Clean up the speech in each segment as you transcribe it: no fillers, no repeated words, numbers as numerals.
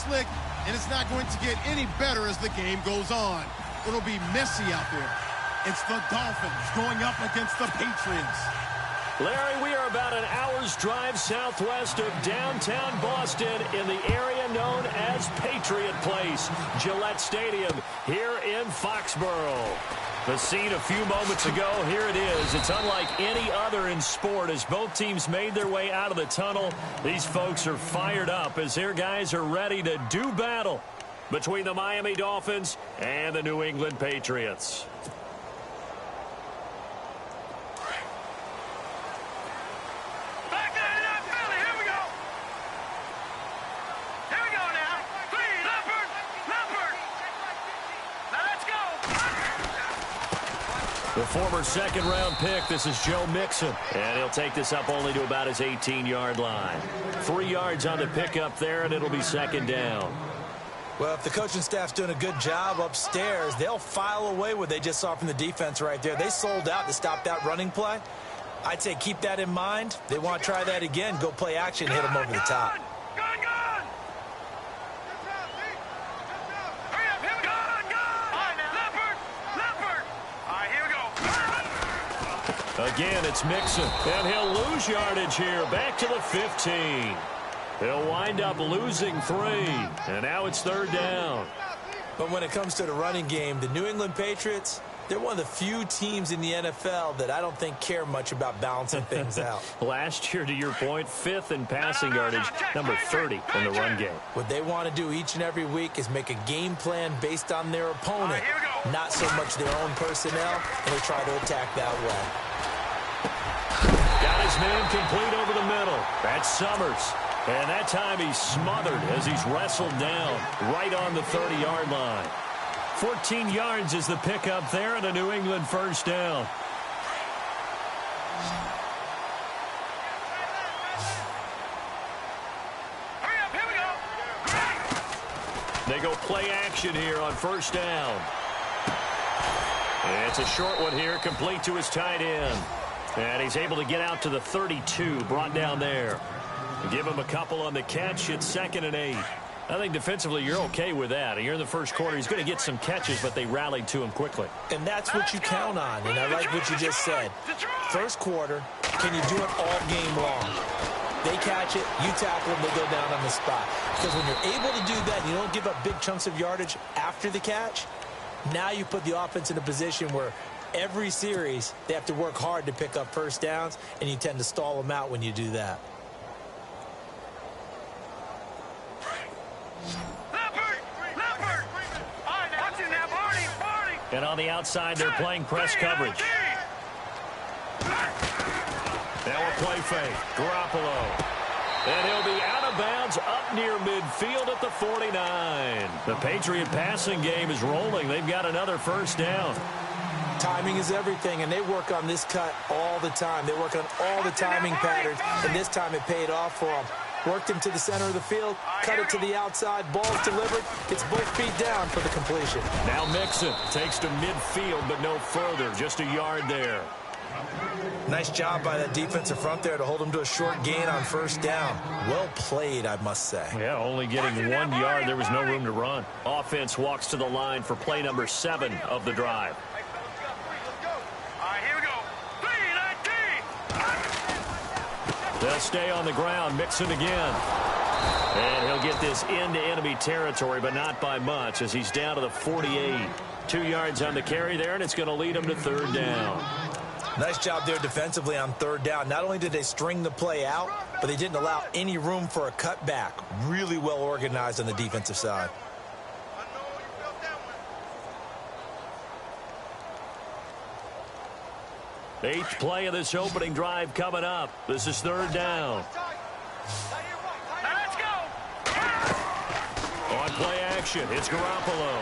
slick, and it's not going to get any better as the game goes on. It'll be messy out there. It's the Dolphins going up against the Patriots. Larry, we are about an hour's drive southwest of downtown Boston in the area known as Patriot Place, Gillette Stadium, here in Foxborough. The scene a few moments ago, here it is. It's unlike any other in sport as both teams made their way out of the tunnel. These folks are fired up as their guys are ready to do battle between the Miami Dolphins and the New England Patriots. The former second-round pick, this is Joe Mixon. And he'll take this up only to about his 18-yard line. 3 yards on the pickup there, and it'll be second down. Well, if the coaching staff's doing a good job upstairs, they'll file away what they just saw from the defense right there. They sold out to stop that running play. I'd say keep that in mind. They want to try that again. Go play action, hit them over the top. Again, it's Mixon, and he'll lose yardage here, back to the 15. He'll wind up losing 3, and now it's third down. But when it comes to the running game, the New England Patriots, they're one of the few teams in the NFL that I don't think care much about balancing things out. Last year, to your point, 5th in passing yardage, number 30 in the run game. What they want to do each and every week is make a game plan based on their opponent, not so much their own personnel, and they try to attack that way. Got his man complete over the middle. That's Summers. And that time he's smothered as he's wrestled down right on the 30-yard line. 14 yards is the pickup there and a New England first down. Hurry up, here we go. They go play action here on first down. And it's a short one here, complete to his tight end. And he's able to get out to the 32, brought down there. Give him a couple on the catch. It's 2nd and 8. I think defensively you're okay with that. You're in the first quarter. He's going to get some catches, but they rallied to him quickly. And that's what you count on. And I like what you just said. First quarter, can you do it all game long? They catch it, you tackle them, they go down on the spot. Because when you're able to do that, and you don't give up big chunks of yardage after the catch, now you put the offense in a position where every series, they have to work hard to pick up first downs, and you tend to stall them out when you do that. And on the outside, they're playing press coverage. Now a play fake. Garoppolo. And he'll be out of bounds up near midfield at the 49. The Patriot passing game is rolling. They've got another first down. Timing is everything, and they work on this cut all the time. They work on all the timing patterns, and this time it paid off for them. Worked him to the center of the field, cut it to the outside, ball's delivered. It's both feet down for the completion. Now Mixon takes to midfield, but no further, just a yard there. Nice job by that defensive front there to hold him to a short gain on first down. Well played, I must say. Yeah, only getting 1 yard. There was no room to run. Offense walks to the line for play number 7 of the drive. They'll stay on the ground. Mixon again. And he'll get this into enemy territory, but not by much as he's down to the 48. 2 yards on the carry there, and it's going to lead him to third down. Nice job there defensively on third down. Not only did they string the play out, but they didn't allow any room for a cutback. Really well organized on the defensive side. Eighth play of this opening drive coming up. This is third down. Let's go. On play action, it's Garoppolo.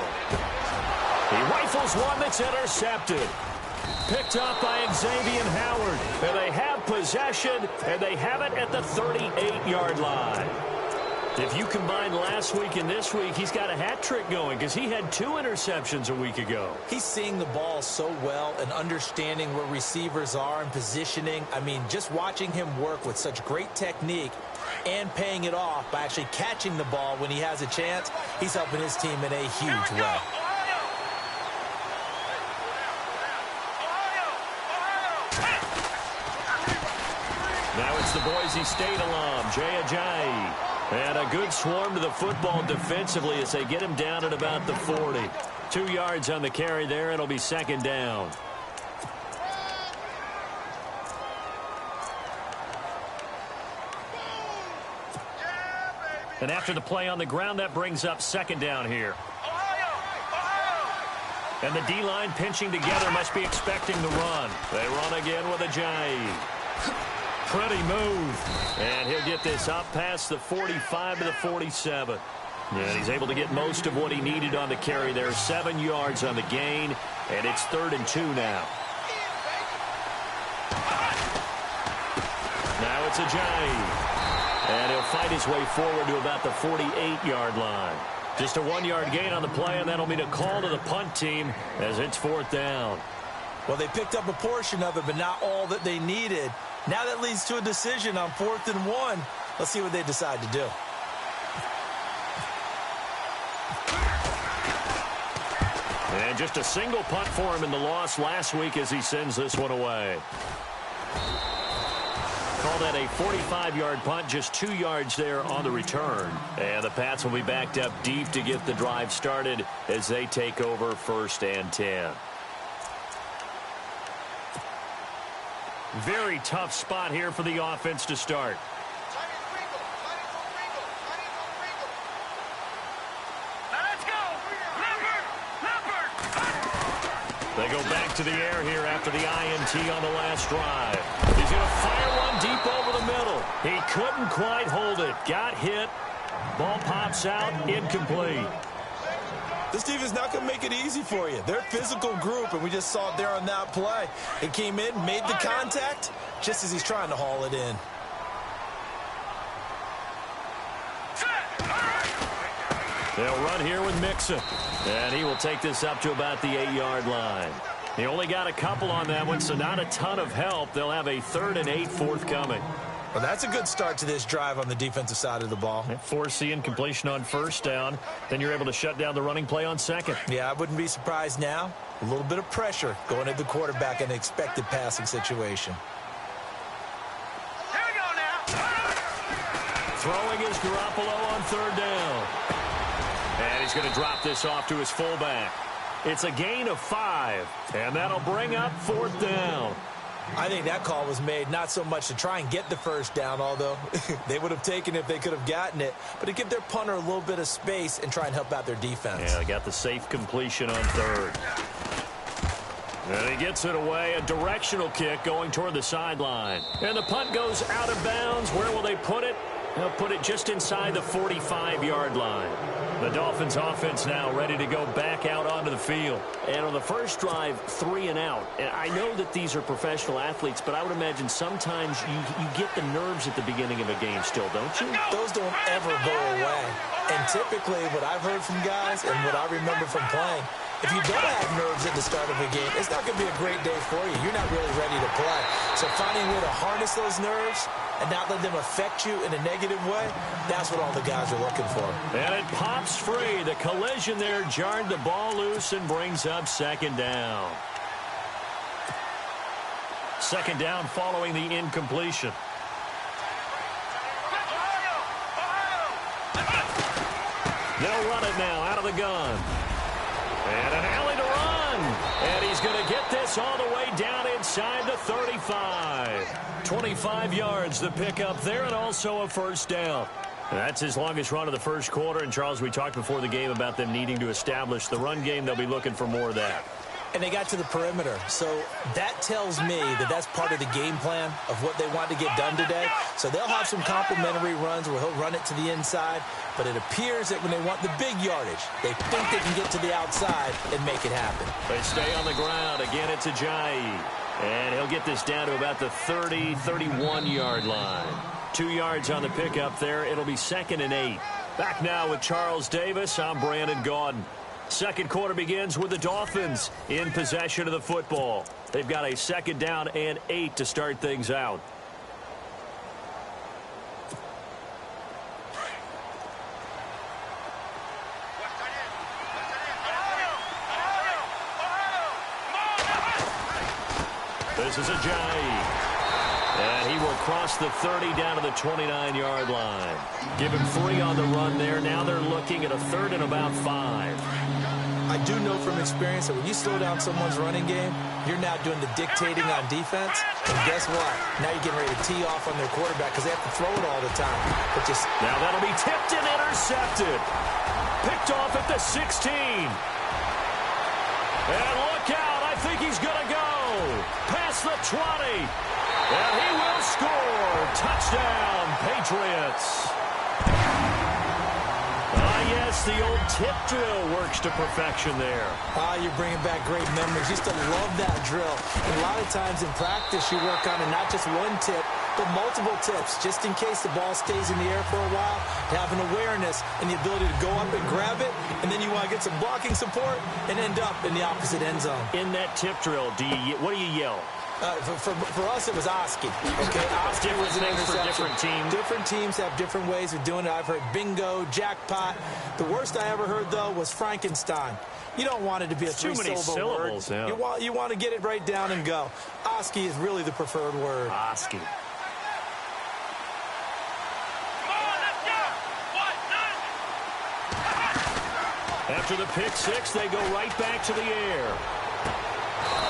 He rifles one that's intercepted. Picked up by Xavier Howard. And they have possession, and they have it at the 38-yard line. If you combine last week and this week, he's got a hat trick going because he had 2 interceptions a week ago. He's seeing the ball so well and understanding where receivers are and positioning. I mean, just watching him work with such great technique, and paying it off by actually catching the ball when he has a chance. He's helping his team in a huge way. Now it's the Boise State alum, Jay Ajayi. And a good swarm to the football defensively as they get him down at about the 40. 2 yards on the carry there. It'll be second down. And after the play on the ground, that brings up second down here. And the D-line pinching together, must be expecting the run. They run again with Ajayi. Pretty move. And he'll get this up past the 45 to the 47. And he's able to get most of what he needed on the carry there. 7 yards on the gain. And it's 3rd and 2 now. Now it's Ajayi. And he'll fight his way forward to about the 48-yard line. Just a 1-yard gain on the play, and that'll mean a call to the punt team as it's 4th down. Well, they picked up a portion of it, but not all that they needed. Now that leads to a decision on 4th and 1. Let's see what they decide to do. And just a single punt for him in the loss last week as he sends this one away. Call that a 45-yard punt, just 2 yards there on the return. And the Pats will be backed up deep to get the drive started as they take over 1st and 10. Very tough spot here for the offense to start. They go back to the air here after the INT on the last drive. He's going to fire one deep over the middle. He couldn't quite hold it. Got hit. Ball pops out. Incomplete. This team is not going to make it easy for you. They're a physical group, and we just saw it there on that play. It came in, made the contact, just as he's trying to haul it in. They'll run here with Mixon. And he will take this up to about the 8-yard line. He only got a couple on that one, so not a ton of help. They'll have a 3rd and 8 forthcoming. Well, that's a good start to this drive on the defensive side of the ball. Force the incompletion on 1st down. Then you're able to shut down the running play on 2nd. Yeah, I wouldn't be surprised now. A little bit of pressure going at the quarterback in an expected passing situation. Here we go now. Throwing is Garoppolo on 3rd down. And he's going to drop this off to his fullback. It's a gain of 5, and that'll bring up 4th down. I think that call was made not so much to try and get the 1st down, although they would have taken it if they could have gotten it, but to give their punter a little bit of space and try and help out their defense. Yeah, they got the safe completion on 3rd. And he gets it away, a directional kick going toward the sideline. And the punt goes out of bounds. Where will they put it? They'll put it just inside the 45-yard line. The Dolphins offense now ready to go back out onto the field. And on the first drive, 3 and out. And I know that these are professional athletes, but I would imagine sometimes you get the nerves at the beginning of a game still, don't you? Those don't ever go away. And typically what I've heard from guys and what I remember from playing, if you don't have nerves at the start of a game, it's not going to be a great day for you. You're not really ready to play. So finding a way to harness those nerves and not let them affect you in a negative way, that's what all the guys are looking for. And it pops free. The collision there jarred the ball loose and brings up 2nd down. 2nd down following the incompletion. They'll run it now out of the gun. And an alley to run. And he's going to get this all the way down inside the 35. 25 yards the pickup there, and also a 1st down. That's his longest run of the first quarter. And, Charles, we talked before the game about them needing to establish the run game. They'll be looking for more of that. And they got to the perimeter. So that tells me that that's part of the game plan of what they want to get done today. So they'll have some complimentary runs where he'll run it to the inside. But it appears that when they want the big yardage, they think they can get to the outside and make it happen. They stay on the ground. Again, it's Ajayi. And he'll get this down to about the 30, 31-yard line. 2 yards on the pickup there. It'll be 2nd and 8. Back now with Charles Davis. I'm Brandon Gaudin. Second quarter begins with the Dolphins in possession of the football. They've got a 2nd down and 8 to start things out. This is Ajayi. And he will cross the 30 down to the 29-yard line. Give him 3 on the run there. Now they're looking at a 3rd and about 5. I do know from experience that when you slow down someone's running game, you're now doing the dictating on defense. And guess what? Now you're getting ready to tee off on their quarterback because they have to throw it all the time. But just now that'll be tipped and intercepted. Picked off at the 16. And look out. I think he's going to go. Past the 20. And he will score. Touchdown, Patriots. Yes, the old tip drill works to perfection there. You're bringing back great memories. Used to love that drill. And a lot of times in practice, you work on it, not just one tip, but multiple tips, just in case the ball stays in the air for a while, to have an awareness and the ability to go up and grab it, and then you want to get some blocking support and end up in the opposite end zone. In that tip drill, what do you yell? For us, it was Oski. Okay, Oski was an interception. For different teams. Different teams have different ways of doing it. I've heard bingo, jackpot. The worst I ever heard, though, was Frankenstein. You don't want it to be a three-syllable word. Yeah. You want to get it right down and go. Oski is really the preferred word. Oski. After the pick six, they go right back to the air.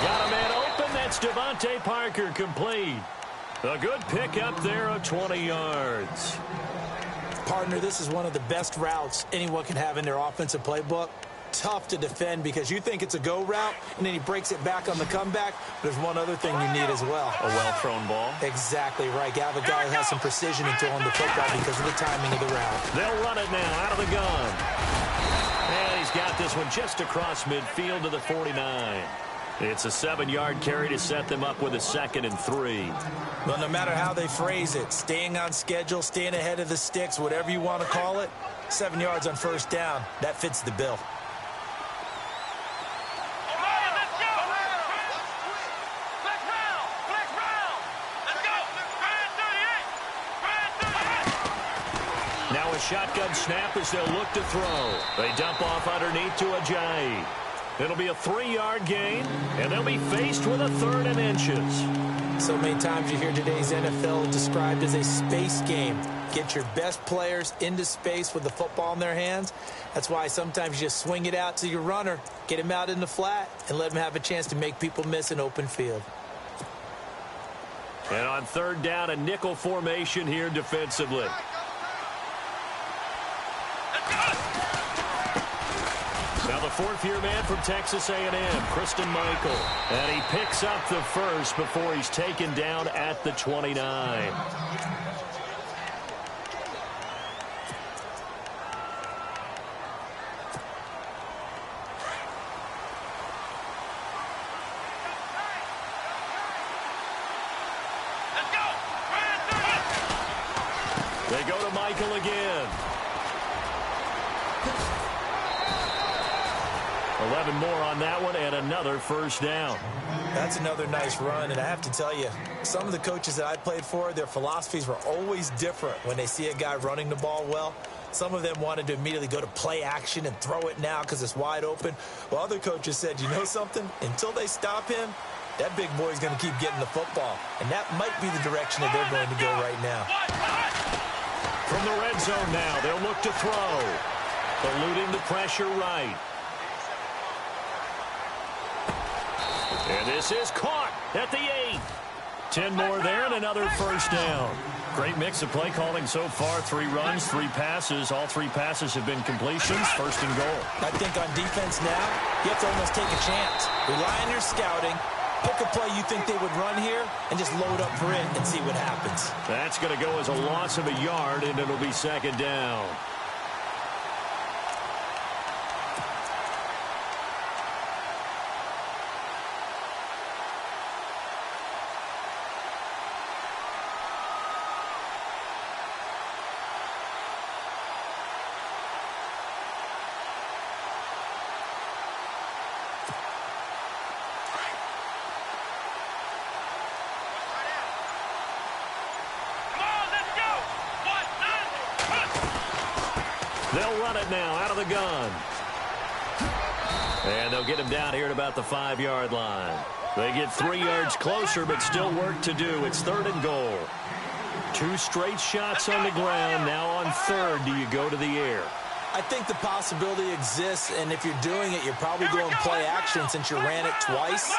Got a man open. That's Devontae Parker, complete. A good pick up there of 20 yards. Partner, this is one of the best routes anyone can have in their offensive playbook. Tough to defend because you think it's a go route, and then he breaks it back on the comeback. There's one other thing you need as well. A well-thrown ball. Exactly right. You have a guy who has some precision in throwing the football because of the timing of the route. They'll run it now out of the gun. And he's got this one just across midfield to the 49. It's a 7-yard carry to set them up with a 2nd and 3. Well, no matter how they phrase it, staying on schedule, staying ahead of the sticks, whatever you want to call it, 7 yards on first down, that fits the bill. Now a shotgun snap as they'll look to throw. They dump off underneath to Ajayi. It'll be a 3-yard gain, and they'll be faced with a 3rd and inches. So many times you hear today's NFL described as a space game. Get your best players into space with the football in their hands. That's why sometimes you just swing it out to your runner, get him out in the flat, and let him have a chance to make people miss an open field. And on 3rd down, a nickel formation here defensively. Now the 4th-year man from Texas A&M, Christian Michael. And he picks up the first before he's taken down at the 29. They go to Michael again. 11 more on that one, and another first down. That's another nice run, and I have to tell you, some of the coaches that I played for, their philosophies were always different when they see a guy running the ball well. Some of them wanted to immediately go to play action and throw it now because it's wide open. While other coaches said, you know something? Until they stop him, that big boy's going to keep getting the football. And that might be the direction that they're going to go right now. From the red zone now, they'll look to throw. Eluding the pressure right. And this is caught at the 8. 10 more there and another first down. Great mix of play calling so far. 3 runs, 3 passes. All 3 passes have been completions. 1st and goal. I think on defense now, you have to almost take a chance. Rely on your scouting. Pick a play you think they would run here and just load up for it and see what happens. That's going to go as a loss of a yard, and it'll be 2nd down. They'll run it now out of the gun. And they'll get him down here at about the 5-yard line. They get 3 yards closer, but still work to do. It's 3rd and goal. 2 straight shots on the ground. Now on 3rd, do you go to the air? I think the possibility exists, and if you're doing it, you're probably going play action since you ran it twice.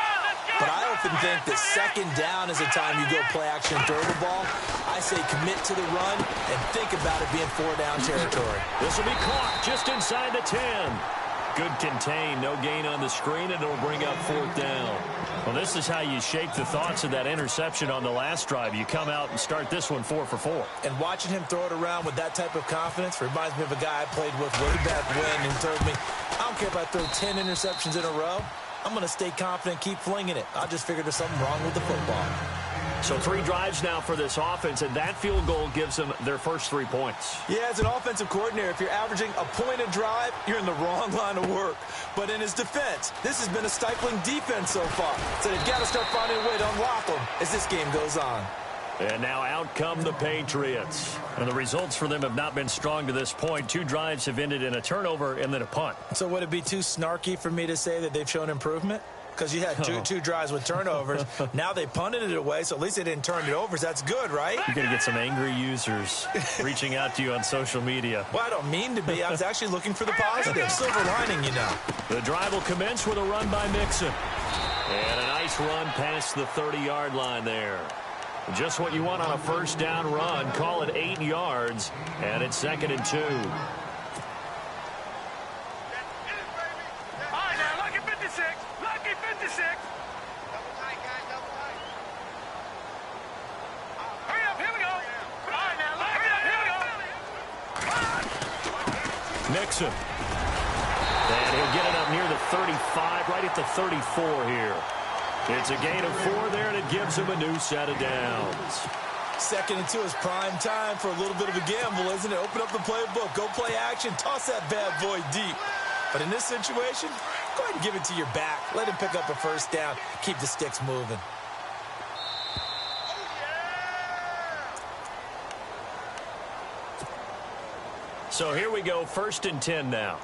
But I often think that 2nd down is the time you go play action and throw the ball. I say commit to the run and think about it being 4-down territory. This will be caught just inside the 10. Good contain, no gain on the screen, and it'll bring up 4th down. Well, this is how you shake the thoughts of that interception on the last drive. You come out and start this one 4 for 4. And watching him throw it around with that type of confidence reminds me of a guy I played with way back when who told me, I don't care if I throw 10 interceptions in a row. I'm going to stay confident, keep flinging it. I just figured there's something wrong with the football. So 3 drives now for this offense, and that field goal gives them their first 3 points. Yeah, as an offensive coordinator, if you're averaging a point a drive, you're in the wrong line of work. But in his defense, this has been a stifling defense so far. So they've got to start finding a way to unlock them as this game goes on. And now out come the Patriots. And the results for them have not been strong to this point. 2 drives have ended in a turnover and then a punt. So would it be too snarky for me to say that they've shown improvement? Because you had two drives with turnovers. Now they punted it away, so at least they didn't turn it over. So that's good, right? You're going to get some angry users reaching out to you on social media. Well, I don't mean to be. I was actually looking for the positive. Silver lining, you know. The drive will commence with a run by Mixon. And a nice run past the 30-yard line there. Just what you want on a 1st down run. Call it 8 yards, and it's 2nd and 2. Mixon. And he'll get it up near the 35, right at the 34 here. It's a gain of 4 there, and it gives him a new set of downs. 2nd and 2 is prime time for a little bit of a gamble, isn't it? Open up the playbook, go play action, toss that bad boy deep. But in this situation, go ahead and give it to your back. Let him pick up a 1st down, keep the sticks moving. So here we go, 1st and 10 now.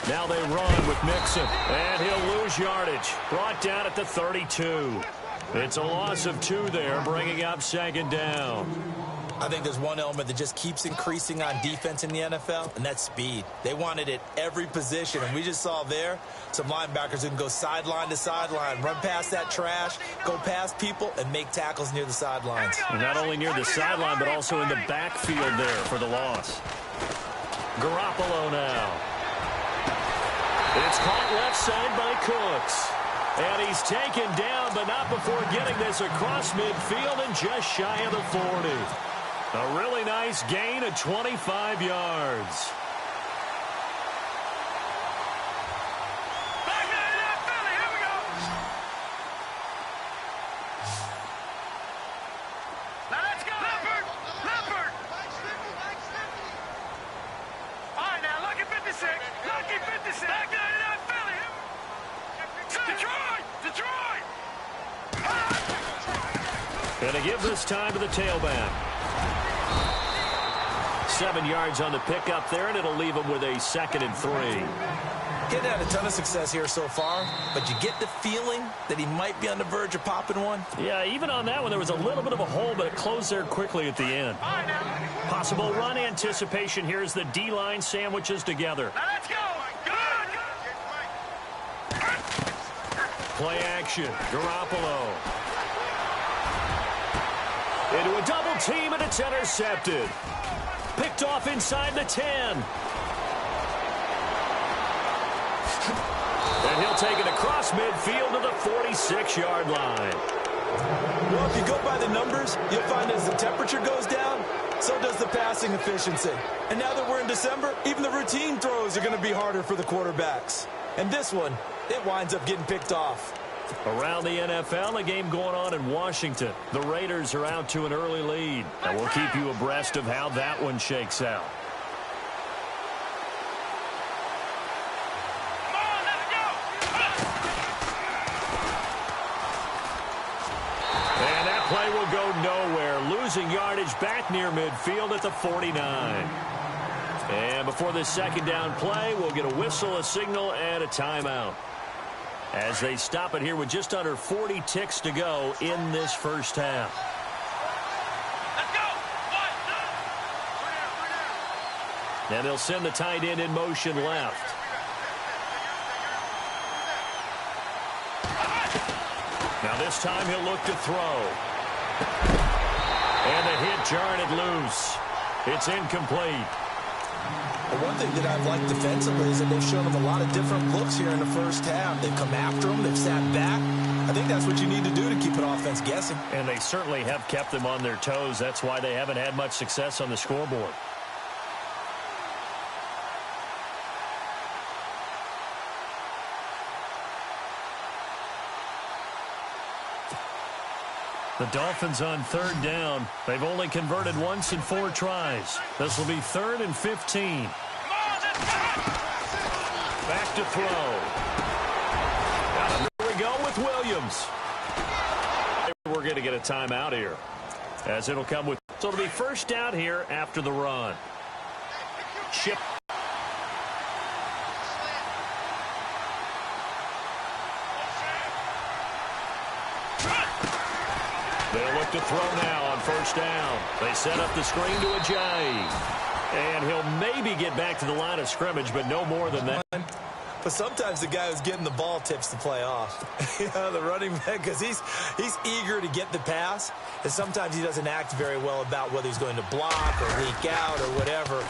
Now they run with Mixon, and he'll lose yardage. Brought down at the 32. It's a loss of 2 there, bringing up 2nd down. I think there's one element that just keeps increasing on defense in the NFL, and that's speed. They want it at every position, and we just saw there some linebackers who can go sideline to sideline, run past that trash, go past people, and make tackles near the sidelines. And not only near the sideline, but also in the backfield there for the loss. Garoppolo now. It's caught left side by Cooks. And he's taken down, but not before getting this across midfield and just shy of the 40. A really nice gain of 25 yards. Going to give this time to the tailback. 7 yards on the pickup there, and it'll leave him with a 2nd and 3. He had a ton of success here so far, but you get the feeling that he might be on the verge of popping one. Yeah, even on that one, there was a little bit of a hole, but it closed there quickly at the end. Possible run anticipation here as the D-line sandwiches together. Let's go! Play action. Garoppolo. Into a double team, and it's intercepted. Picked off inside the 10. And he'll take it across midfield to the 46-yard line. Well, if you go by the numbers, you'll find as the temperature goes down, so does the passing efficiency. And now that we're in December, even the routine throws are going to be harder for the quarterbacks. And this one, it winds up getting picked off. Around the NFL, a game going on in Washington. The Raiders are out to an early lead. And we'll keep you abreast of how that one shakes out. nowhere, losing yardage back near midfield at the 49. And before this second down play, we'll get a whistle, a signal, and a timeout, as they stop it here with just under 40 ticks to go in this first half. Let's go. And they'll send the tight end in motion left. Now this time he'll look to throw. And the hit jarred it loose. It's incomplete. But one thing that I've liked defensively is that they've shown them a lot of different looks here in the first half. They've come after them. They've sat back. I think that's what you need to do to keep an offense guessing. And they certainly have kept them on their toes. That's why they haven't had much success on the scoreboard. The Dolphins on third down. They've only converted once in 4 tries. This will be 3rd and 15. Back to throw. And here we go with Williams. We're going to get a timeout here, as it'll come with. So it'll be first down here after the run. Chip. They'll look to throw now on first down. They set up the screen to Ajayi. And he'll maybe get back to the line of scrimmage, but no more than that. But sometimes the guy who's getting the ball tips the play off. The running back, because he's eager to get the pass. And sometimes he doesn't act very well about whether he's going to block or leak out or whatever.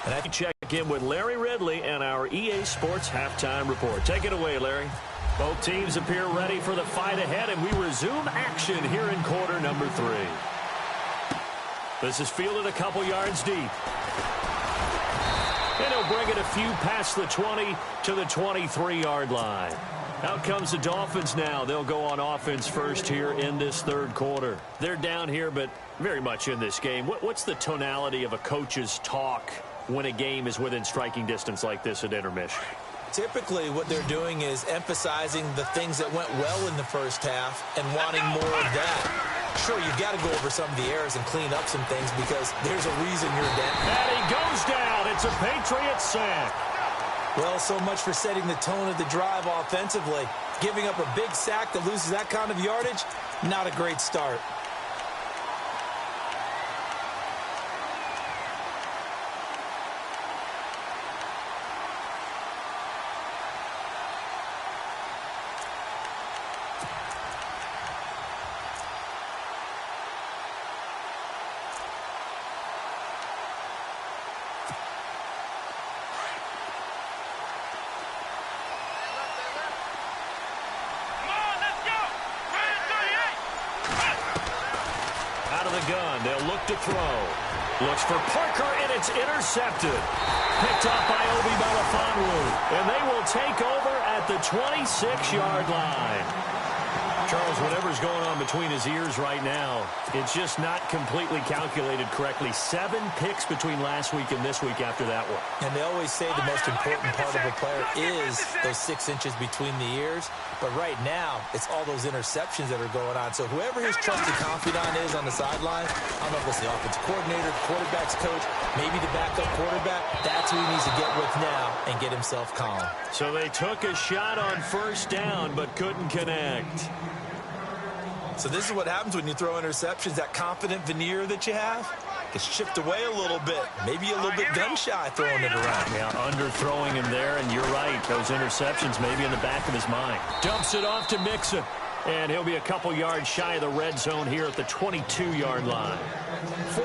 And I can check in with Larry Ridley and our EA Sports halftime report. Take it away, Larry. Both teams appear ready for the fight ahead, and we resume action here in quarter number 3. This is fielded a couple yards deep. And he'll bring it a few past the 20 to the 23-yard line. Out comes the Dolphins now. They'll go on offense first here in this third quarter. They're down here, but very much in this game. What's the tonality of a coach's talk when a game is within striking distance like this at intermission? Typically, what they're doing is emphasizing the things that went well in the first half and wanting more of that. Sure, you've got to go over some of the errors and clean up some things because there's a reason you're down. And he goes down. It's a Patriots sack. Well, so much for setting the tone of the drive offensively. Giving up a big sack that loses that kind of yardage, not a great start. Gun. They'll look to throw. Looks for Parker, and it's intercepted. Picked off by Obi Melifonwu. And they will take over at the 26-yard line. Charles, whatever's going on between his ears right now, it's just not completely calculated correctly. 7 picks between last week and this week after that one. And they always say the most important part of a player is those 6 inches between the ears. But right now, it's all those interceptions that are going on. So whoever his trusted confidant is on the sideline, I don't know if it's the offensive coordinator, quarterback's coach, maybe the backup quarterback, that's who he needs to get with now and get himself calm. So they took a shot on first down but couldn't connect. So this is what happens when you throw interceptions. That confident veneer that you have gets chipped away a little bit. Maybe a little bit gun-shy throwing it around. Yeah, underthrowing him there, and you're right. Those interceptions maybe in the back of his mind. Dumps it off to Mixon, and he'll be a couple yards shy of the red zone here at the 22-yard line.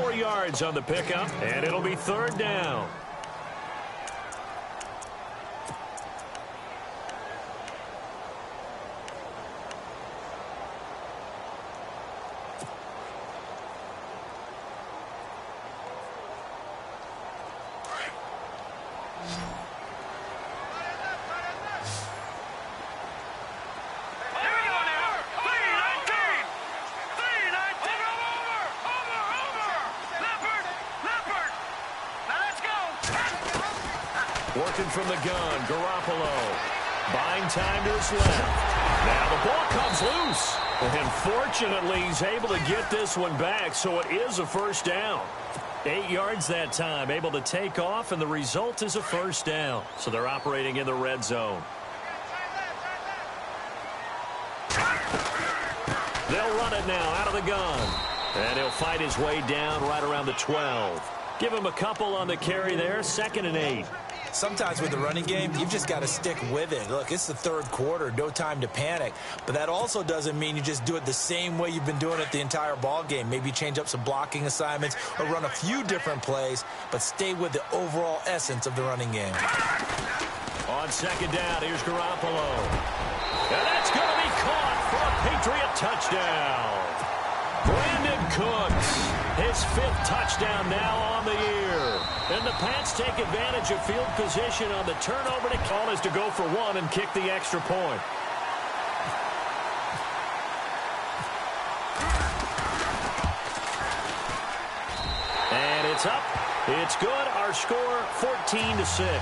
4 yards on the pickup, and it'll be third down. Working from the gun, Garoppolo. Buying time to his left. Now the ball comes loose. And fortunately, he's able to get this one back, so it is a first down. 8 yards that time, able to take off, and the result is a first down. So they're operating in the red zone. They'll run it now out of the gun. And he'll fight his way down right around the 12. Give him a couple on the carry there, 2nd and 8. Sometimes with the running game, you've just got to stick with it. Look, it's the third quarter, no time to panic. But that also doesn't mean you just do it the same way you've been doing it the entire ball game. Maybe change up some blocking assignments or run a few different plays, but stay with the overall essence of the running game. On 2nd down, here's Garoppolo. And that's going to be caught for a Patriot touchdown. Brandon Cooks, his 5th touchdown now on the year. And the Pats take advantage of field position on the turnover. The call is to go for 1 and kick the extra point. And it's up. It's good. Our score 14-6.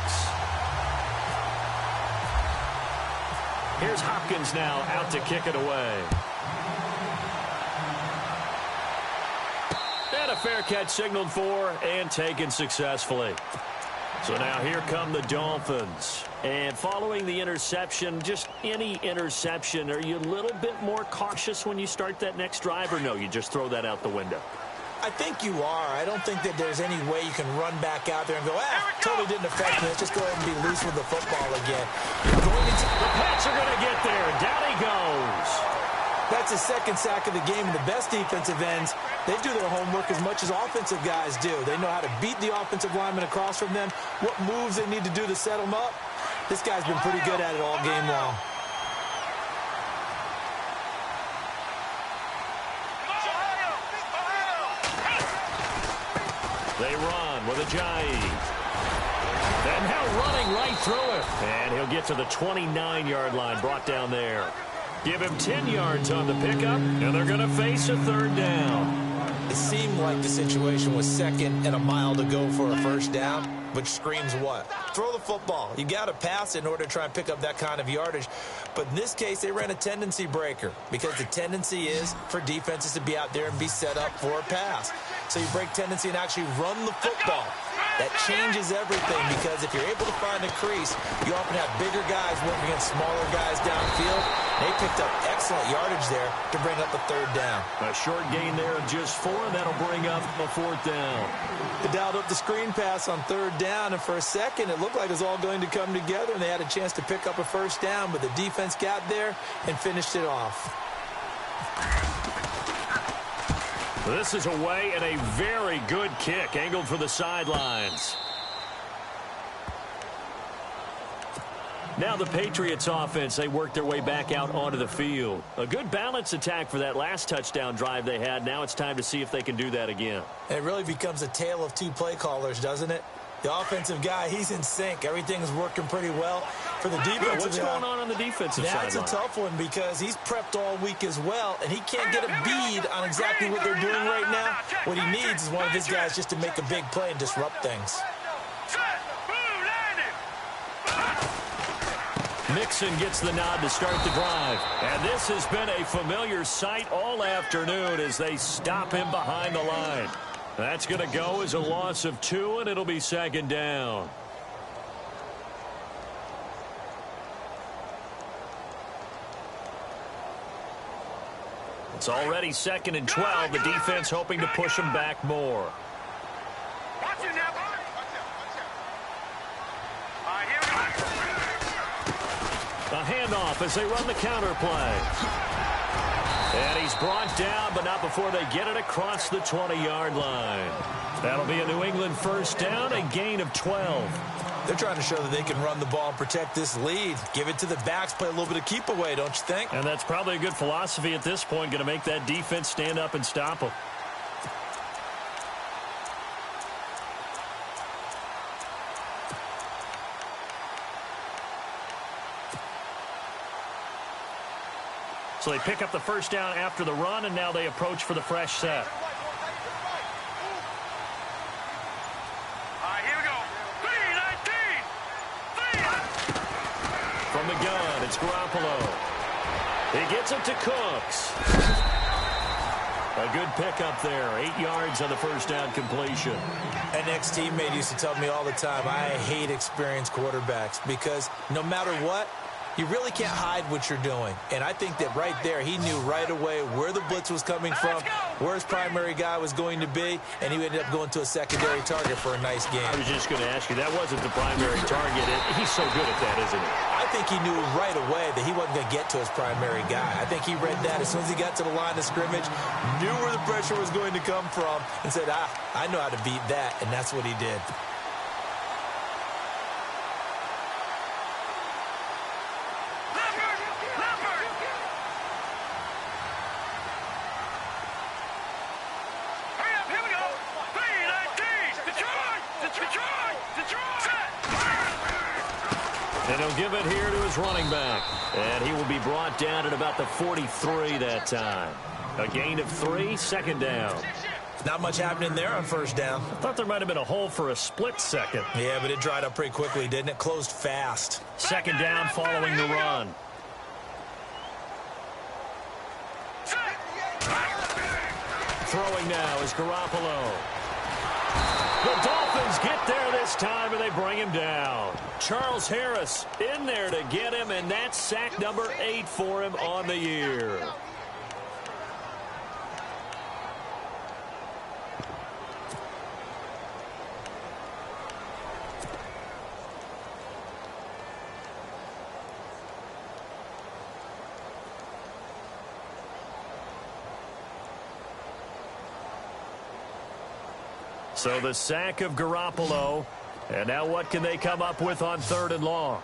Here's Hopkins now out to kick it away. And a fair catch signaled for and taken successfully. So now here come the Dolphins. And following the interception, just any interception, are you a little bit more cautious when you start that next drive, or no, you just throw that out the window? I think you are. I don't think that there's any way you can run back out there and go, totally didn't affect me. Let's just go ahead and be loose with the football again. The Pats are going to get there. Down he goes. That's his 2nd sack of the game. And the best defensive ends, they do their homework as much as offensive guys do. They know how to beat the offensive lineman across from them, what moves they need to do to set them up. This guy's been pretty good at it all game long. They run with Ajayi. And now running right through it. And he'll get to the 29-yard line, brought down there. Give him 10 yards on the pickup, and they're going to face a 3rd down. It seemed like the situation was 2nd and a mile to go for a first down, which screams what? Throw the football. You got to pass in order to try and pick up that kind of yardage. But in this case, they ran a tendency breaker because the tendency is for defenses to be out there and be set up for a pass. So you break tendency and actually run the football. That changes everything because if you're able to find a crease, you often have bigger guys working against smaller guys downfield. They picked up excellent yardage there to bring up a 3rd down. A short gain there of just 4, and that'll bring up a 4th down. They dialed up the screen pass on 3rd down, and for a second it looked like it was all going to come together, and they had a chance to pick up a first down, but the defense got there and finished it off. This is away and a very good kick, angled for the sidelines. Now the Patriots offense, they work their way back out onto the field. A good balance attack for that last touchdown drive they had. Now it's time to see if they can do that again. It really becomes a tale of 2 play callers, doesn't it? The offensive guy, he's in sync. Everything's working pretty well. For the defensive what's going on the defensive side? That's a tough one because he's prepped all week as well, and he can't get a bead on exactly what they're doing right now. What he needs is one of his guys just to make a big play and disrupt things. Mixon gets the nod to start the drive. And this has been a familiar sight all afternoon as they stop him behind the line. That's going to go as a loss of 2, and it'll be 2nd down. It's already 2nd and 12. The defense hoping to push them back more. Watch it now. All right, here we go. A handoff as they run the counter play. And he's brought down, but not before they get it across the 20-yard line. That'll be a New England first down, a gain of 12. They're trying to show that they can run the ball and protect this lead. Give it to the backs, play a little bit of keep away, don't you think? And that's probably a good philosophy at this point, going to make that defense stand up and stop them. So they pick up the first down after the run, and now they approach for the fresh set. From the gun, it's Garoppolo. He gets it to Cooks. A good pickup there. 8 yards on the first down completion. An ex-teammate used to tell me all the time, I hate experienced quarterbacks because no matter what, you really can't hide what you're doing. And I think that right there, he knew right away where the blitz was coming from, where his primary guy was going to be, and he ended up going to a secondary target for a nice game. I was just going to ask you, that wasn't the primary target. He's so good at that, isn't he? I think he knew right away that he wasn't going to get to his primary guy. I think he read that as soon as he got to the line of scrimmage, knew where the pressure was going to come from, and said, I know how to beat that, and that's what he did. And he'll give it here to his running back. And he will be brought down at about the 43 that time. A gain of 3, second down. Not much happening there on first down. I thought there might have been a hole for a split second. Yeah, but it dried up pretty quickly, didn't it? Closed fast. Second down following the run. Throwing now is Garoppolo. The Dolphins get there this time, and they bring him down. Charles Harris in there to get him, and that's sack number 8 for him on the year. So the sack of Garoppolo. And now what can they come up with on 3rd and long?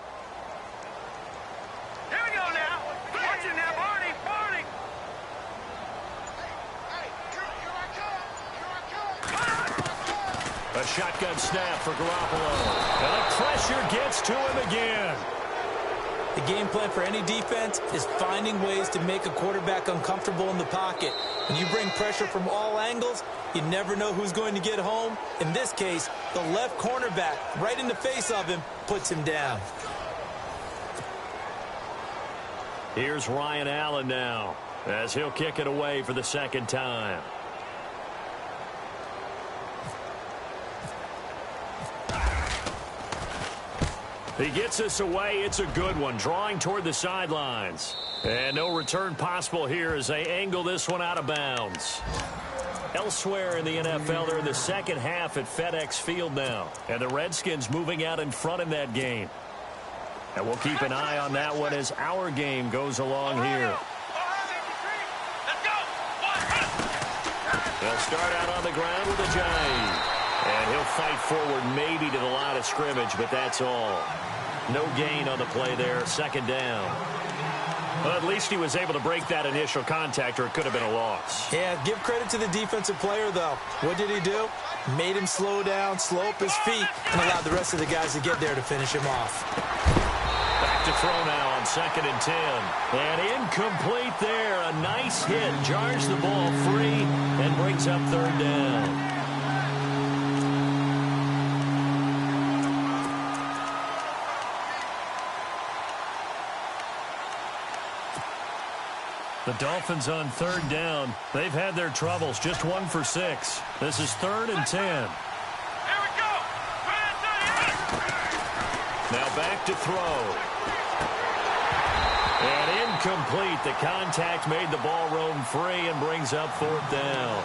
Here we go now. Watch it now, Barney. Barney. A shotgun snap for Garoppolo. And the pressure gets to him again. The game plan for any defense is finding ways to make a quarterback uncomfortable in the pocket. When you bring pressure from all angles, you never know who's going to get home. In this case, the left cornerback, right in the face of him, puts him down. Here's Ryan Allen now, as he'll kick it away for the second time. He gets us away. It's a good one, drawing toward the sidelines. And no return possible here as they angle this one out of bounds. Elsewhere in the NFL, they're in the second half at FedEx Field now. And the Redskins moving out in front in that game. And we'll keep an eye on that one as our game goes along here. They'll start out on the ground with a jive. And he'll fight forward maybe to the line of scrimmage, but that's all. No gain on the play there, second down. Well, at least he was able to break that initial contact, or it could have been a loss. Yeah, give credit to the defensive player, though. What did he do? Made him slow down, slow up his feet, and allowed the rest of the guys to get there to finish him off. Back to throw now on 2nd and 10. And incomplete there. A nice hit. Jars the ball free and brings up 3rd down. The Dolphins on 3rd down. They've had their troubles. Just 1 for 6. This is 3rd and 10. Here we go. Now back to throw. And incomplete. The contact made the ball roam free and brings up 4th down.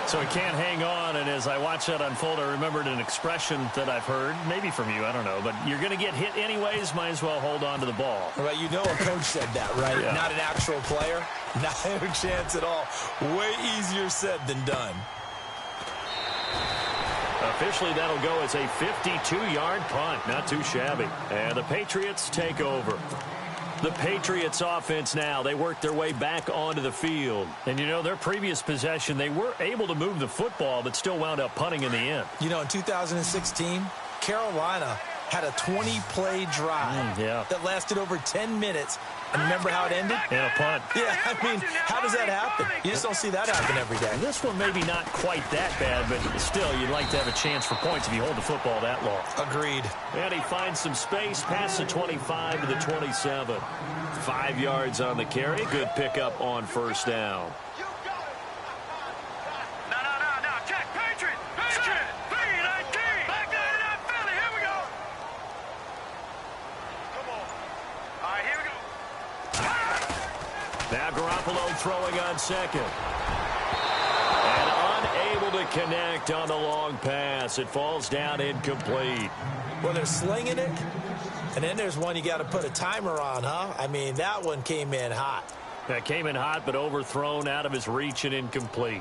So he can't hang on, and as I watch that unfold, I remembered an expression that I've heard, maybe from you, I don't know, but you're going to get hit anyways, might as well hold on to the ball. Right, you know a coach said that, right? Yeah. Not an actual player. Not a chance at all. Way easier said than done. Officially, that'll go as a 52-yard punt. Not too shabby. And the Patriots take over. The Patriots offense now, they work their way back onto the field. And, you know, their previous possession, they were able to move the football, but still wound up punting in the end. You know, in 2016, Carolina had a 20-play drive that lasted over 10 minutes. And remember how it ended? And a punt. Yeah, I mean, how does that happen? You just don't see that happen every day. This one maybe not quite that bad, but still, you'd like to have a chance for points if you hold the football that long. Agreed. And he finds some space past the 25 to the 27. 5 yards on the carry. Good pickup on first down. No. Check. Patriot. 3-19. Back there in that Philly. Here we go. Come on. All right, here we go. Now Garoppolo throwing on second. And unable to connect on the long pass. It falls down incomplete. Well, they're slinging it, and then there's one you got to put a timer on, huh? I mean, that one came in hot. That came in hot, but overthrown out of his reach and incomplete.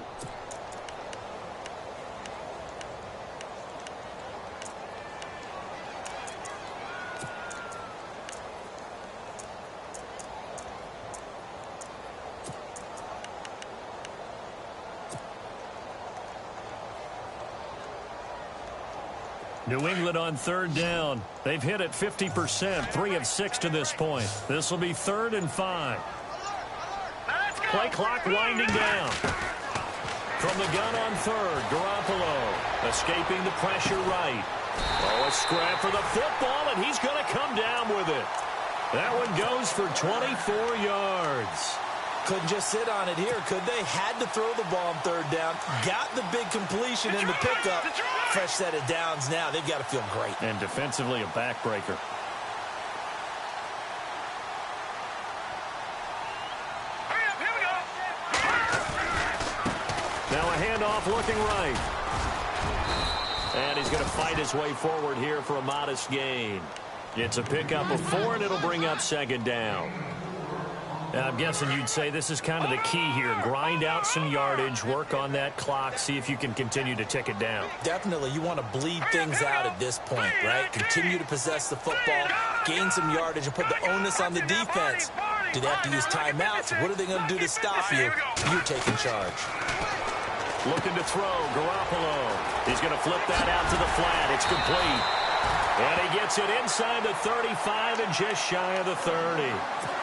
New England on third down. They've hit it 50%, 3 of 6 to this point. This will be 3rd and 5. Play clock winding down. From the gun on third, Garoppolo escaping the pressure right. Oh, a scrap for the football, and he's going to come down with it. That one goes for 24 yards. Couldn't just sit on it here, could they? Had to throw the ball on third down. Got the big completion in the pickup. Fresh set of downs now. They've got to feel great. And defensively, a backbreaker. Here we go. Now a handoff looking right. And he's going to fight his way forward here for a modest gain. It's a pickup of 4, and it'll bring up second down. I'm guessing you'd say this is kind of the key here. Grind out some yardage, work on that clock, see if you can continue to tick it down. Definitely, you want to bleed things out at this point, right? Continue to possess the football, gain some yardage, and put the onus on the defense. Do they have to use timeouts? What are they going to do to stop you? You're taking charge. Looking to throw, Garoppolo. He's going to flip that out to the flat. It's complete. And he gets it inside the 35 and just shy of the 30.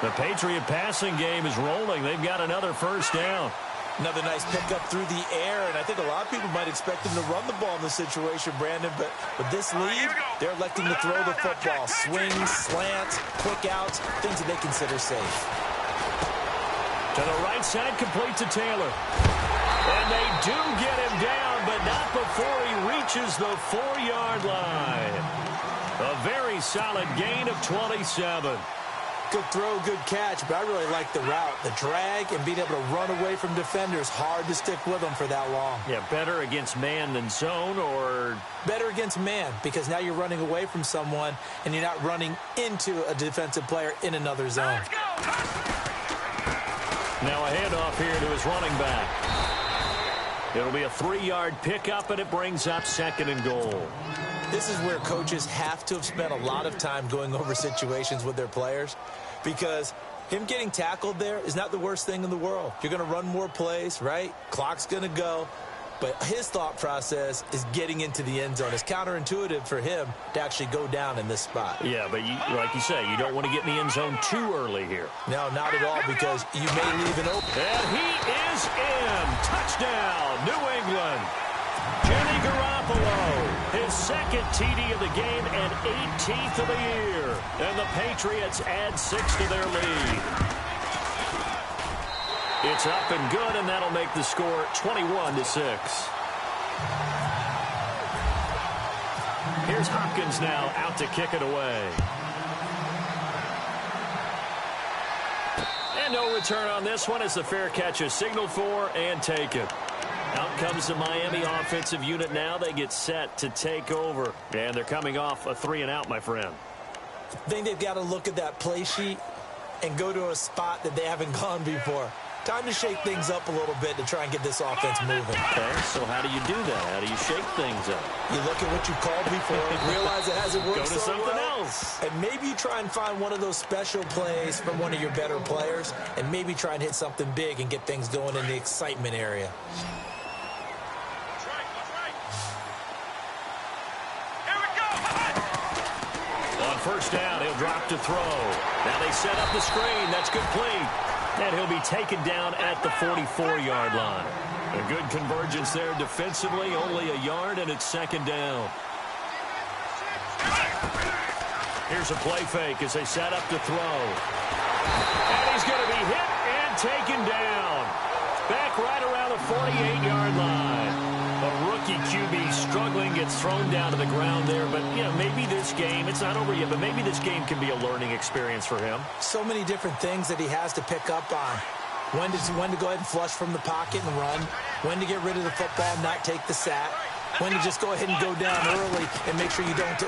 The Patriot passing game is rolling. They've got another first down. Another nice pickup through the air, and I think a lot of people might expect them to run the ball in this situation, Brandon, but with this lead, they're electing to throw the football. Swings, slants, quick outs, things that they consider safe. To the right side, complete to Taylor. And they do get him down, but not before he reaches the 4-yard line. A very solid gain of 27. Good throw, good catch, but I really like the route. The drag and being able to run away from defenders, hard to stick with them for that long. Yeah, better against man than zone, or? Better against man, because now you're running away from someone and you're not running into a defensive player in another zone. Now a handoff here to his running back. It'll be a 3-yard pickup, and it brings up 2nd and goal. This is where coaches have to have spent a lot of time going over situations with their players, because him getting tackled there is not the worst thing in the world. You're going to run more plays, right? Clock's going to go. But his thought process is getting into the end zone. It's counterintuitive for him to actually go down in this spot. Yeah, but like you say, you don't want to get in the end zone too early here. No, not at all, because you may leave an open. And he is in. Touchdown, New England. Jimmy Garoppolo, his 2nd TD of the game and 18th of the year. And the Patriots add 6 to their lead. It's up and good, and that'll make the score 21-6. Here's Hopkins now out to kick it away. And no return on this one as the fair catch is signaled for and taken. Out comes the Miami offensive unit now. They get set to take over. And they're coming off a 3-and-out, my friend. I think they've got to look at that play sheet and go to a spot that they haven't gone before. Time to shake things up a little bit to try and get this offense moving. Okay, so how do you do that? How do you shake things up? You look at what you called before, realize it hasn't worked Go to so something well, else. and maybe you try and find one of those special plays from one of your better players, and maybe try and hit something big and get things going in the excitement area. Here we go. first down. He'll drop to throw. Now they set up the screen. That's complete. And he'll be taken down at the 44-yard line. A good convergence there defensively. Only a yard, and it's second down. Here's a play fake as they set up to throw. And he's going to be hit and taken down. Back right around the 48-yard line. A rookie QB struggling, gets thrown down to the ground there. But, you know, maybe this game, it's not over yet, but maybe this game can be a learning experience for him. So many different things that he has to pick up on. When to go ahead and flush from the pocket and run. When to get rid of the football and not take the sack. When to just go ahead and go down early and make sure you don't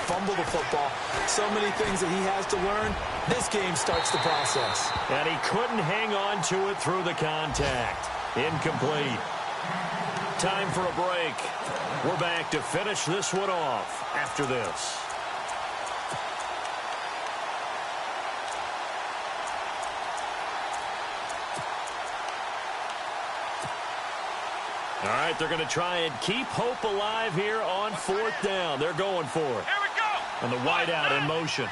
fumble the football. So many things that he has to learn. This game starts the process. And he couldn't hang on to it through the contact. Incomplete. Time for a break. We're back to finish this one off after this. All right, they're going to try and keep hope alive here on fourth down. They're going for it. Here we go. And the wideout in motion.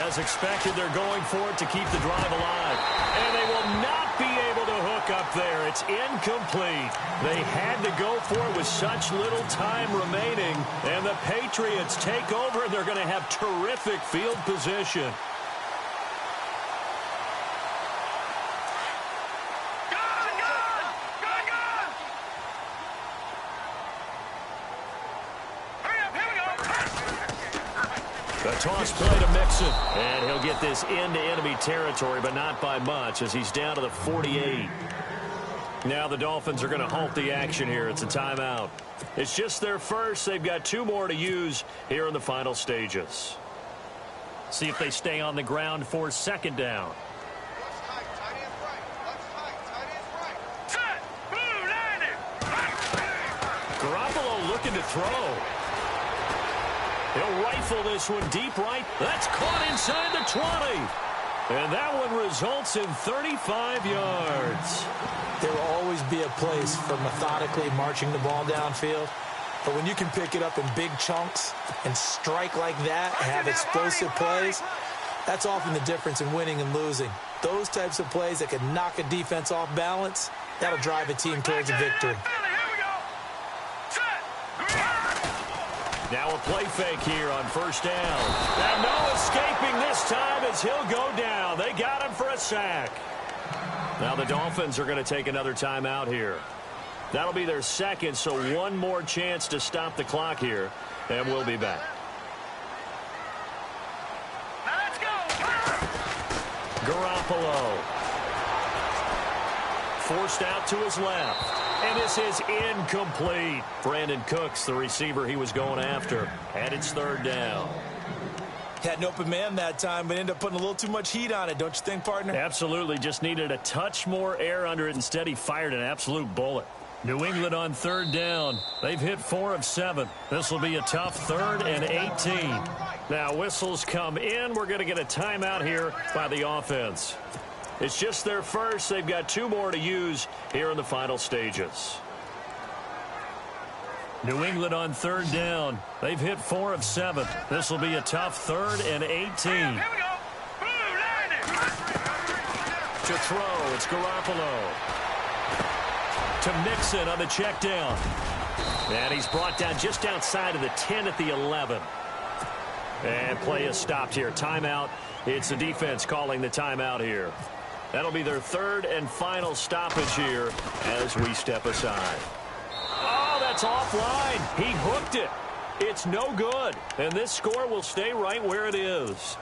As expected, they're going for it to keep the drive alive. And they will not be able to hook up there. It's incomplete. They had to go for it with such little time remaining. And the Patriots take over, and they're going to have terrific field position. The toss play to Mixon. And he'll get this into enemy territory, but not by much as he's down to the 48. Now the Dolphins are going to halt the action here. It's a timeout. It's just their first. They've got 2 more to use here in the final stages. See if they stay on the ground for second down. Garoppolo looking to throw. He'll rifle this one deep right. That's caught inside the 20. And that one results in 35 yards. There will always be a place for methodically marching the ball downfield. But when you can pick it up in big chunks and strike like that and have explosive plays, that's often the difference in winning and losing. Those types of plays that can knock a defense off balance, that'll drive a team towards a victory. Now a play fake here on first down. And no escaping this time as he'll go down. They got him for a sack. Now the Dolphins are going to take another timeout here. That'll be their second, so one more chance to stop the clock here. And we'll be back. Now let's go. Garoppolo. Forced out to his left. And this is incomplete. Brandon Cooks, the receiver he was going after. And it's third down. Had an open man that time, but ended up putting a little too much heat on it, don't you think, partner? Absolutely. Just needed a touch more air under it. Instead, he fired an absolute bullet. New England on third down. They've hit 4 of 7. This will be a tough 3rd and 18. Now, whistles come in. We're going to get a timeout here by the offense. It's just their first. They've got 2 more to use here in the final stages. New England on third down. They've hit 4 of 7. This will be a tough 3rd and 18. Here we go. To throw, it's Garoppolo. To Mixon on the check down. And he's brought down just outside of the 10 at the 11. And play is stopped here. Timeout. It's the defense calling the timeout here. That'll be their 3rd and final stoppage here as we step aside. Oh, that's offline. He hooked it. It's no good. And this score will stay right where it is.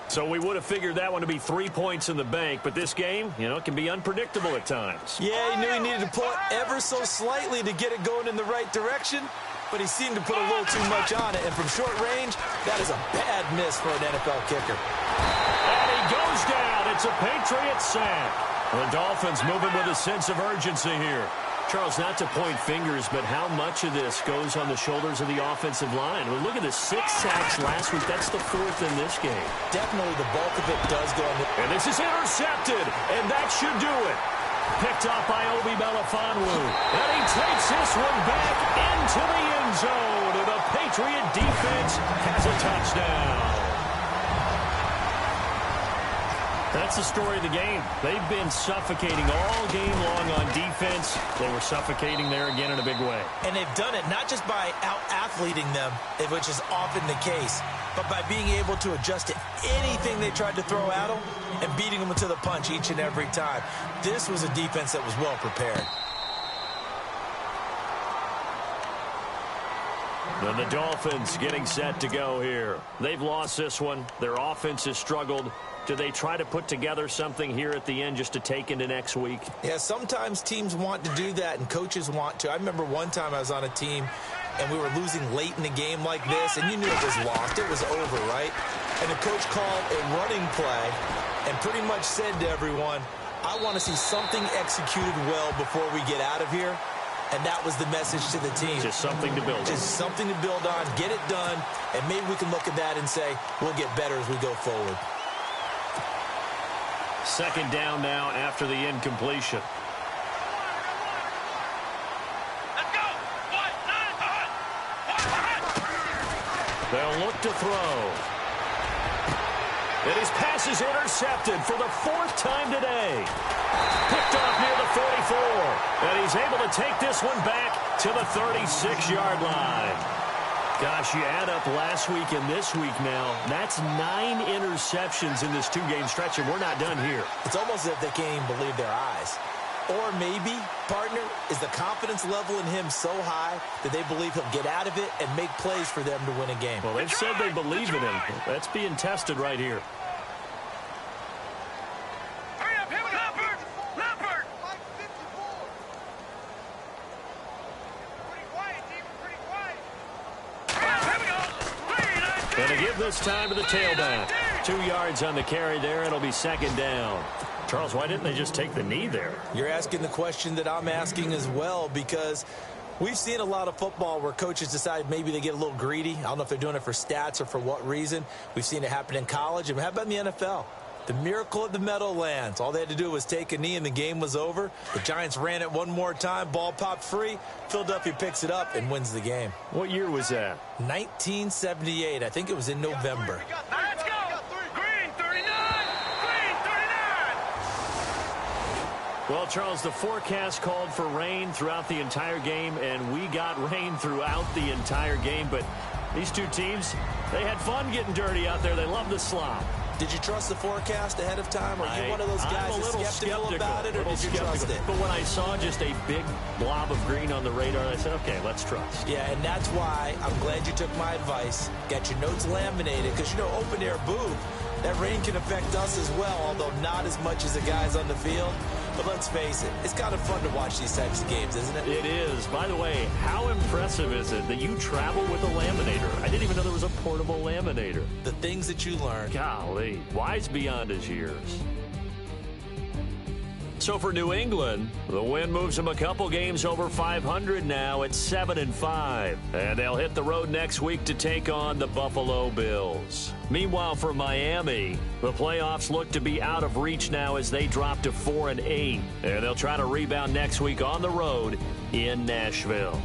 So we would have figured that one to be 3 points in the bank. But this game, you know, can be unpredictable at times. Yeah, he knew he needed to pull it ever so slightly to get it going in the right direction. But he seemed to put a little too much on it. And from short range, that is a bad miss for an NFL kicker. And he goes down. It's a Patriot sack. The Dolphins moving with a sense of urgency here. Charles, not to point fingers, but how much of this goes on the shoulders of the offensive line? Well, look at the 6 sacks last week. That's the 4th in this game. Definitely the bulk of it does go on the... And this is intercepted, and that should do it. Picked off by Obi Melifonwu. And he takes this one back into the end zone. And the Patriot defense has a touchdown. That's the story of the game. They've been suffocating all game long on defense. They were suffocating there again in a big way. And they've done it not just by out-athleting them, which is often the case, but by being able to adjust to anything they tried to throw at them and beating them to the punch each and every time. This was a defense that was well prepared. And the Dolphins getting set to go here. They've lost this one. Their offense has struggled. Do they try to put together something here at the end just to take into next week? Yeah, sometimes teams want to do that and coaches want to. I remember one time I was on a team and we were losing late in a game like this, and you knew it was lost. It was over, right? And the coach called a running play and pretty much said to everyone, I want to see something executed well before we get out of here. And that was the message to the team. Just something to build on. Just something to build on, get it done, and maybe we can look at that and say, we'll get better as we go forward. Second down now after the incompletion. Let's go. They'll look to throw. And his pass is intercepted for the fourth time today. Picked off near the 44. And he's able to take this one back to the 36-yard line. Gosh, you add up last week and this week now, that's 9 interceptions in this two-game stretch, and we're not done here. It's almost as if they can't even believe their eyes. Or maybe, partner, is the confidence level in him so high that they believe he'll get out of it and make plays for them to win a game. Well, they've said they believe in him. That's being tested right here. Hurry up, here we go. Leopard. Pretty quiet, team. Pretty quiet. Hurry up, here we go. Going to give this time to the tailback. 2 yards on the carry there. It'll be second down. Charles, why didn't they just take the knee there? You're asking the question that I'm asking as well, because we've seen a lot of football where coaches decide maybe they get a little greedy. I don't know if they're doing it for stats or for what reason. We've seen it happen in college, and how about in the NFL? The miracle of the Meadowlands. All they had to do was take a knee and the game was over. The Giants ran it one more time. Ball popped free. Philadelphia picks it up and wins the game. What year was that? 1978. I think it was in November. Let's go. Green 39. Green 39. Well, Charles, the forecast called for rain throughout the entire game, and we got rain throughout the entire game. But these two teams, they had fun getting dirty out there. They love the slop. Did you trust the forecast ahead of time? Are you one of those guys I'm a little that's skeptical about it, or did you skeptical. trust it? But when I saw just a big blob of green on the radar, I said, okay, let's trust. Yeah, and that's why I'm glad you took my advice. Got your notes laminated, because, you know, open-air booth, that rain can affect us as well, although not as much as the guys on the field. But let's face it, it's kind of fun to watch these types of games, isn't it? It is. By the way, how impressive is it that you travel with a laminator? I didn't even know there was a portable laminator. The things that you learn. Golly, wise beyond his years. So for New England, the win moves them a couple games over 500 now at 7-5. And they'll hit the road next week to take on the Buffalo Bills. Meanwhile, for Miami, the playoffs look to be out of reach now as they drop to 4-8. And they'll try to rebound next week on the road in Nashville.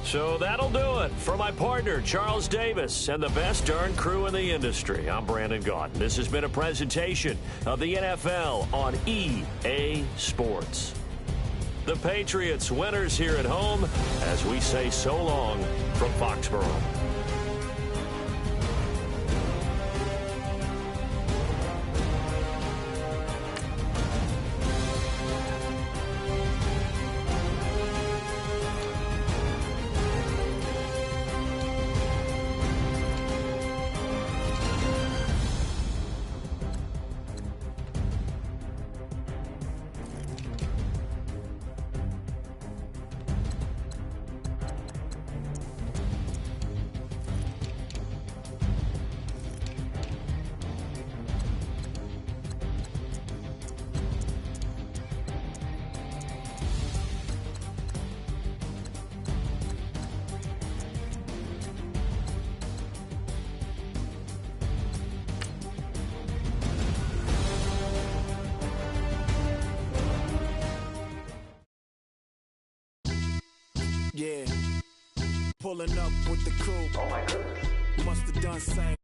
So that'll do it. For my partner, Charles Davis, and the best darn crew in the industry, I'm Brandon Gaudin. This has been a presentation of the NFL on EA Sports. The Patriots winners here at home as we say so long from Foxborough. Yeah. Pulling up with the coupe. Oh my goodness. Must have done same.